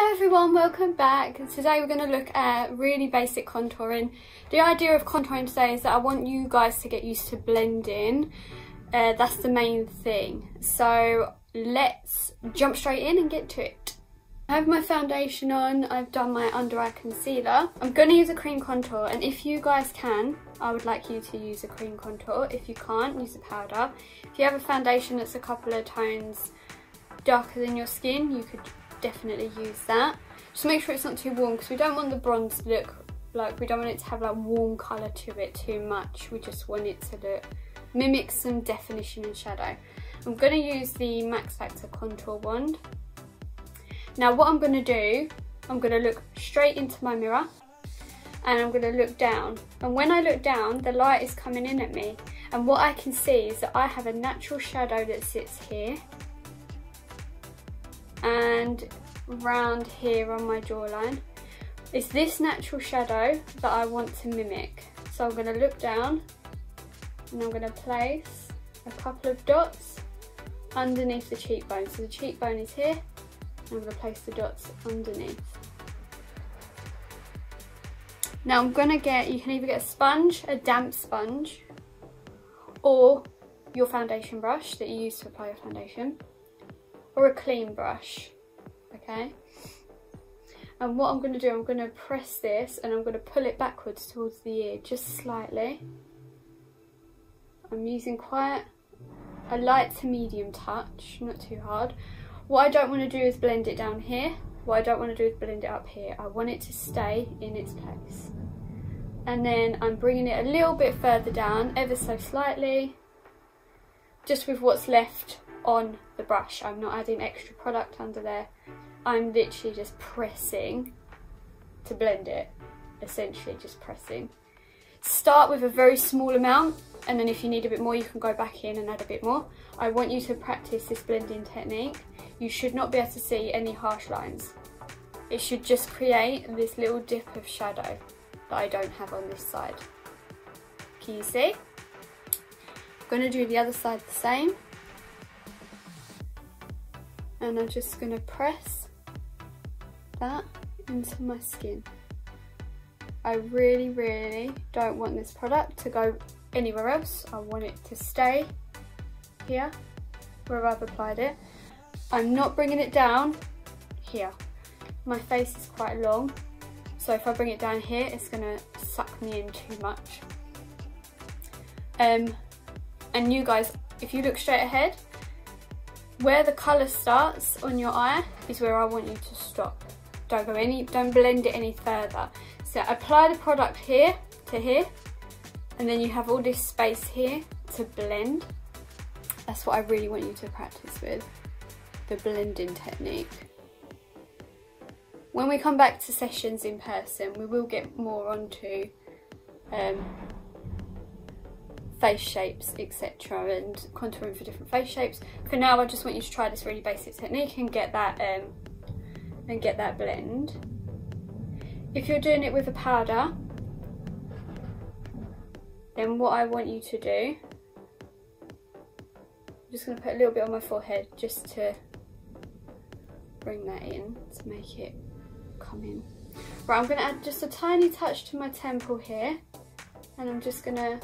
Hello everyone, welcome back. Today we're going to look at really basic contouring. The idea of contouring today is that I want you guys to get used to blending. That's the main thing. So let's jump straight in and get to it. I have my foundation on, I've done my under eye concealer. I'm going to use a cream contour, and if you guys can, I would like you to use a cream contour. If you can't, use a powder. If you have a foundation that's a couple of tones darker than your skin, you could definitely use that. Just make sure it's not too warm, because we don't want the bronze to look like, we don't want it to have like warm colour to it too much. We just want it to mimic some definition and shadow. I'm going to use the Max Factor contour wand. Now what I'm going to do, I'm going to look straight into my mirror and I'm going to look down, and when I look down the light is coming in at me, and what I can see is that I have a natural shadow that sits here and round here on my jawline. It's this natural shadow that I want to mimic. So I'm going to look down and I'm going to place a couple of dots underneath the cheekbone. So the cheekbone is here, and I'm going to place the dots underneath. Now I'm going to get, you can either get a sponge, a damp sponge, or your foundation brush that you use to apply your foundation, or a clean brush, okay? And what I'm going to do, I'm going to press this and I'm going to pull it backwards towards the ear, just slightly. I'm using quite a light to medium touch, not too hard. What I don't want to do is blend it down here. What I don't want to do is blend it up here. I want it to stay in its place. And then I'm bringing it a little bit further down, ever so slightly, just with what's left on the brush. I'm not adding extra product under there. I'm literally just pressing to blend it, essentially just pressing. Start with a very small amount, and then if you need a bit more you can go back in and add a bit more. I want you to practice this blending technique. You should not be able to see any harsh lines. It should just create this little dip of shadow that I don't have on this side. Can you see? I'm going to do the other side the same. And I'm just going to press that into my skin. I really, really don't want this product to go anywhere else. I want it to stay here where I've applied it. I'm not bringing it down here. My face is quite long, so if I bring it down here it's going to suck me in too much. And you guys, if you look straight ahead, where the colour starts on your eye is where I want you to stop. Don't blend it any further. So apply the product here to here, and then you have all this space here to blend. That's what I really want you to practice with, the blending technique. When we come back to sessions in person, we will get more onto face shapes, etc., and contouring for different face shapes. For now I just want you to try this really basic technique and get that blend. If you're doing it with a powder, then what I want you to do, I'm just going to put a little bit on my forehead just to bring that in, to make it come in. Right, I'm going to add just a tiny touch to my temple here, and I'm just going to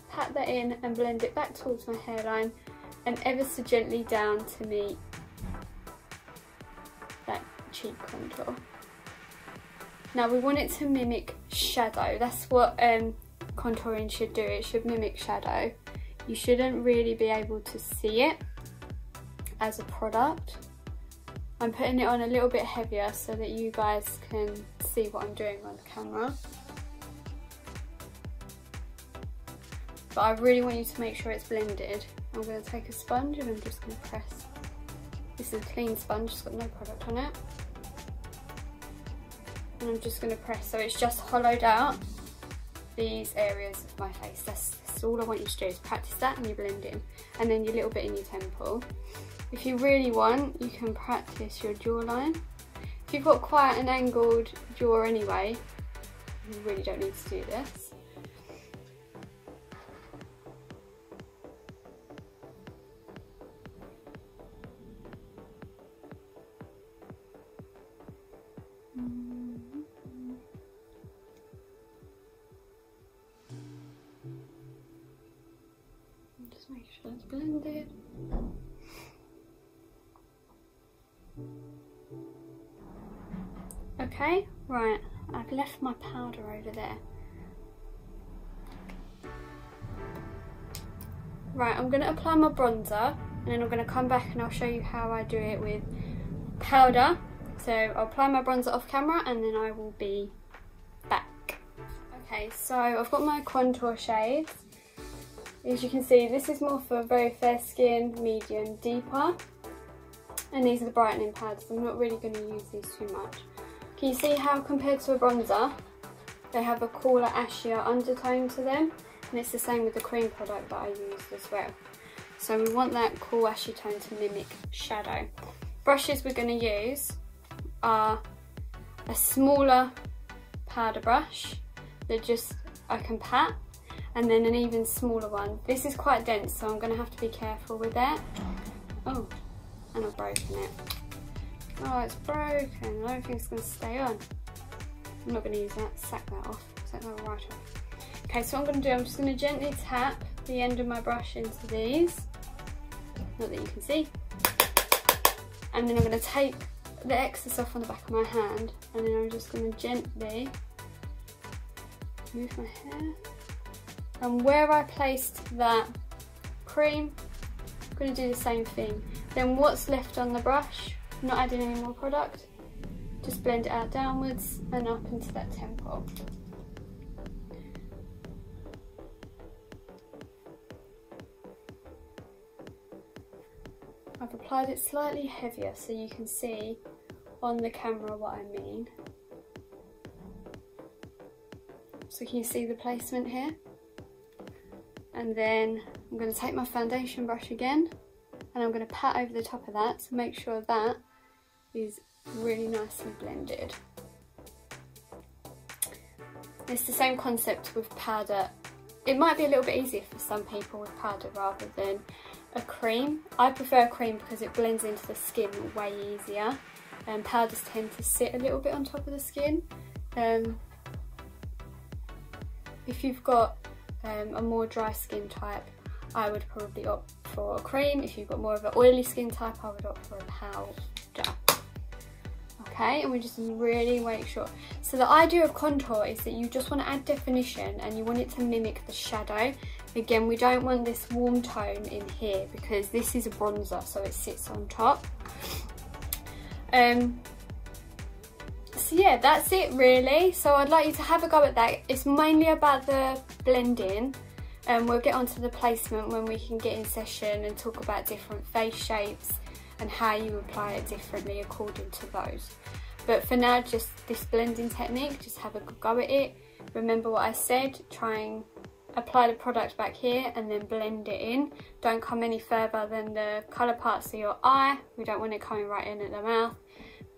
pat that in and blend it back towards my hairline and ever so gently down to meet that cheek contour. Now we want it to mimic shadow. That's what contouring should do. It should mimic shadow. You shouldn't really be able to see it as a product. I'm putting it on a little bit heavier so that you guys can see what I'm doing on the camera. But I really want you to make sure it's blended. I'm going to take a sponge and I'm just going to press. This is a clean sponge, it's got no product on it. And I'm just going to press, so it's just hollowed out these areas of my face. That's all I want you to do, is practice that and you blend in. And then your little bit in your temple. If you really want, you can practice your jawline. If you've got quite an angled jaw anyway, you really don't need to do this. Just make sure it's blended. Okay, right, I've left my powder over there. Right, I'm going to apply my bronzer and then I'm going to come back and I'll show you how I do it with powder. So I'll apply my bronzer off camera and then I will be back. Okay, so I've got my contour shades. As you can see, this is more for very fair skin, medium, deeper. And these are the brightening pads. I'm not really going to use these too much. Can you see how compared to a bronzer, they have a cooler, ashier undertone to them? And it's the same with the cream product that I used as well. So we want that cool ashy tone to mimic shadow. Brushes we're going to use are a smaller powder brush that just I can pat, and then an even smaller one. This is quite dense, so I'm going to have to be careful with that. Oh, and I've broken it. Oh, it's broken. I don't think it's going to stay on. I'm not going to use that. Sack that off. Sack that right off. Okay, so what I'm going to do, I'm just going to gently tap the end of my brush into these. Not that you can see. And then I'm going to take the excess off on the back of my hand, and then I'm just going to gently move my hair. And where I placed that cream, I'm going to do the same thing. Then what's left on the brush, not adding any more product, just blend it out downwards and up into that temple. I've applied it slightly heavier so you can see on the camera what I mean. So can you see the placement here? And then I'm going to take my foundation brush again and I'm going to pat over the top of that to make sure that is really nicely blended. It's the same concept with powder. It might be a little bit easier for some people with powder rather than a cream. I prefer a cream because it blends into the skin way easier, and powders tend to sit a little bit on top of the skin. If you've got a more dry skin type, I would probably opt for a cream. If you've got more of an oily skin type, I would opt for a powder. Okay, and we just really make sure. So the idea of contour is that you just want to add definition and you want it to mimic the shadow. Again, we don't want this warm tone in here because this is a bronzer, so it sits on top. So yeah, that's it really. So I'd like you to have a go at that. It's mainly about the blending, and we'll get onto the placement when we can get in session and talk about different face shapes and how you apply it differently according to those. But for now, just this blending technique, just have a good go at it. Remember what I said, try and apply the product back here and then blend it in. Don't come any further than the colour parts of your eye. We don't want it coming right in at the mouth,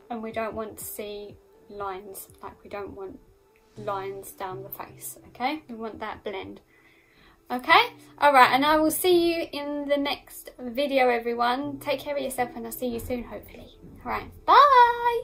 and we don't want to see lines, like we don't want lines down the face, okay? We want that blend. Okay, alright, and I will see you in the next video, everyone. Take care of yourself and I'll see you soon, hopefully. Alright, bye!